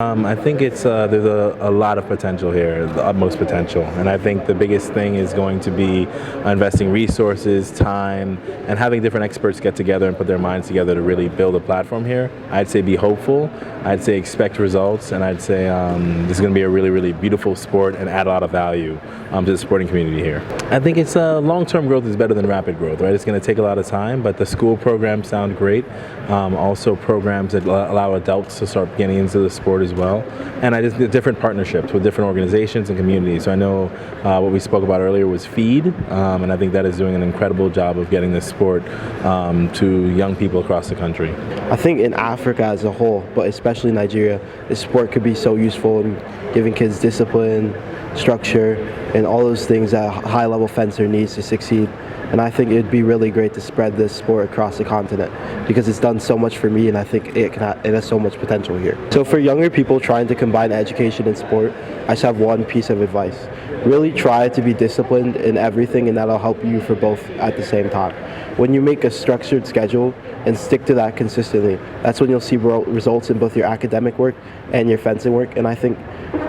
I think there's a lot of potential here, the utmost potential, and I think the biggest thing is going to be investing resources, time, and having different experts get together and put their minds together to really build a platform here. I'd say be hopeful. I'd say expect results, and I'd say this is going to be a really, really beautiful sport and add a lot of value to the sporting community here. I think it's long-term growth is better than rapid growth, right? It's going to take a lot of time, but the school programs sound great. Also, programs that allow adults to start getting into the sport as well, and I just did different partnerships with different organizations and communities. So I know what we spoke about earlier was Feed, and I think that is doing an incredible job of getting this sport to young people across the country. I think in Africa as a whole, but especially Nigeria, this sport could be so useful in giving kids discipline, structure, and all those things that a high-level fencer needs to succeed. And I think it'd be really great to spread this sport across the continent because it's done so much for me, and I think it has so much potential here. So for younger people trying to combine education and sport, I just have one piece of advice. Really try to be disciplined in everything, and that'll help you for both at the same time. When you make a structured schedule and stick to that consistently, that's when you'll see results in both your academic work and your fencing work, and I think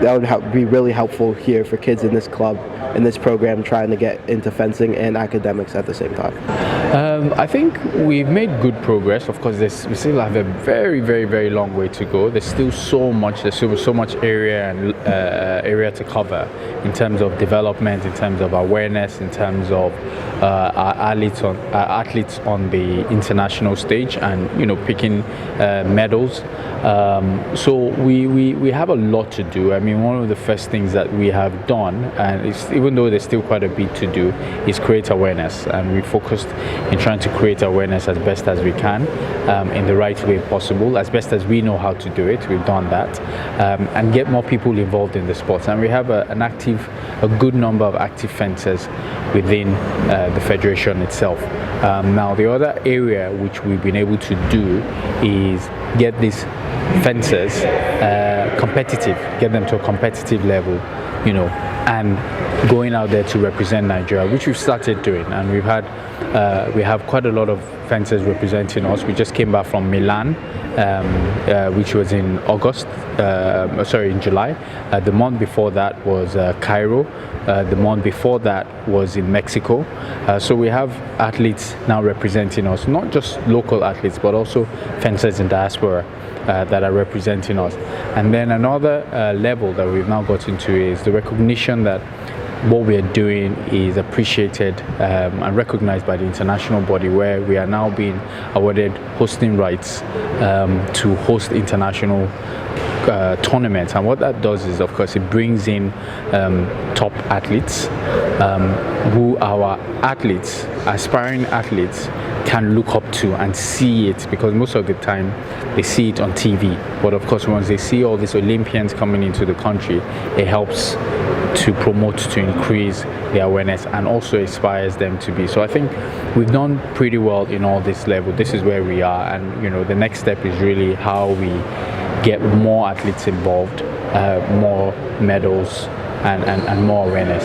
that would be really helpful here for kids in this club, in this program, trying to get into fencing and academics at the same time. I think we've made good progress. Of course, we still have a very, very, very long way to go. There's still so much. There's still so much area and area to cover in terms of development, in terms of awareness, in terms of our athletes on the international stage, and picking medals. So we have a lot to do. I mean, one of the first things that we have done, and even though there's still quite a bit to do, is create awareness, and we focused in trying to create awareness as best as we can, in the right way possible, as best as we know how to do it. We've done that, and get more people involved in the sports. And we have a good number of active fencers within the federation itself. Now, the other area which we've been able to do is get these fencers competitive, get them to a competitive level, and going out there to represent Nigeria, which we've started doing, and we have quite a lot of fencers representing us. We just came back from Milan, which was in in July. The month before that was Cairo. The month before that was in Mexico. So we have athletes now representing us, not just local athletes, but also fencers in diaspora that are representing us. And then another level that we've now got into is the recognition that what we are doing is appreciated and recognized by the international body, where we are now being awarded hosting rights to host international tournaments. And what that does is, of course, it brings in top athletes who our athletes, aspiring athletes, can look up to and see it, because most of the time they see it on TV. But of course, once they see all these Olympians coming into the country, it helps to promote, to increase the awareness, and also inspires them to be. So I think we've done pretty well in all this level. This is where we are, and the next step is really how we get more athletes involved, more medals, and more awareness.